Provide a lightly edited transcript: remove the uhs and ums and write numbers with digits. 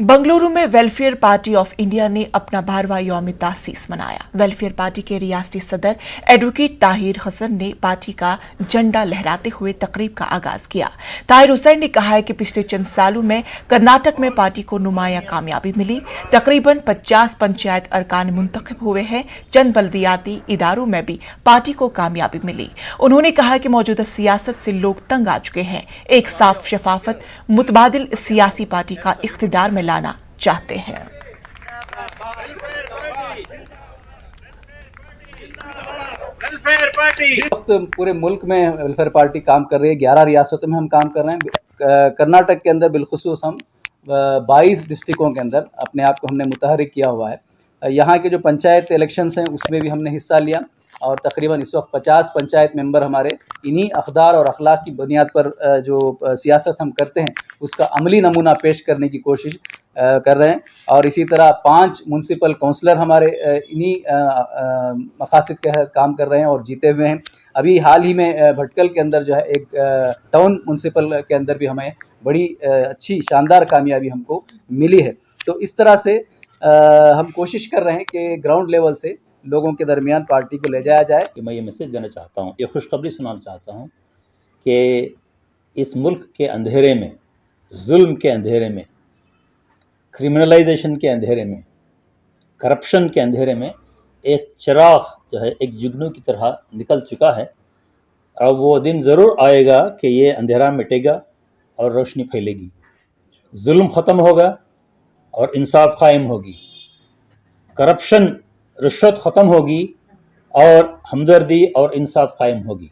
बंगलुरु में welfare party of India ने अपना 12वां यौम तासीस मनाया। वेलफेयर पार्टी के रियासती सदर एडवोकेट ताहिर हसन ने पार्टी का झंडा लहराते हुए तकरीब का आगाज किया। ताहिर हुसैन ने कहा है कि पिछले चंद सालों में कर्नाटक में पार्टी को नुमाया कामयाबी मिली। तकरीबन 50 पंचायत अरकान मुंतखब हुए हैं। चंद बल्दियाती इदारों में भी पार्टी को कामयाबी मिली। उन्होंने कहा कि मौजूदा सियासत से लोग तंग आ चुके हैं। एक साफ शफाफत मुतबादिल सियासी पार्टी का इख्तिदार में लाना चाहते हैं। वक्त पूरे मुल्क में वेलफेयर पार्टी काम कर रही है। 11 रियासतों में हम काम कर रहे हैं। कर्नाटक के अंदर बिलखुसूस हम 22 डिस्ट्रिक्टों के अंदर अपने आप को हमने मुतहरिक किया हुआ है। यहाँ के जो पंचायत इलेक्शंस हैं उसमें भी हमने हिस्सा लिया और तकरीबन इस वक्त 50 पंचायत मेंबर हमारे इन्हीं अक़दार और अखलाक की बुनियाद पर जो सियासत हम करते हैं उसका अमली नमूना पेश करने की कोशिश कर रहे हैं। और इसी तरह 5 म्यूनसिपल काउंसलर हमारे इन्हीं मकासद के तहत काम कर रहे हैं और जीते हुए हैं। अभी हाल ही में भटकल के अंदर जो है एक टाउन म्यूनसिपल के अंदर भी हमें बड़ी अच्छी शानदार कामयाबी हमको मिली है। तो इस तरह से हम कोशिश कर रहे हैं कि ग्राउंड लेवल से लोगों के दरमियान पार्टी को ले जाया जाए। मैं ये मैसेज देना चाहता हूँ, ये खुशखबरी सुनाना चाहता हूँ कि इस मुल्क के अंधेरे में, जुल्म के अंधेरे में, क्रिमिनलाइजेशन के अंधेरे में, करप्शन के अंधेरे में एक चिराग जो है एक जुगनू की तरह निकल चुका है। और वो दिन ज़रूर आएगा कि ये अंधेरा मिटेगा और रोशनी फैलेगी, जुल्म ख़त्म होगा और इंसाफ कायम होगी, करप्शन रिश्वत ख़त्म होगी और हमदर्दी और इंसाफ कायम होगी।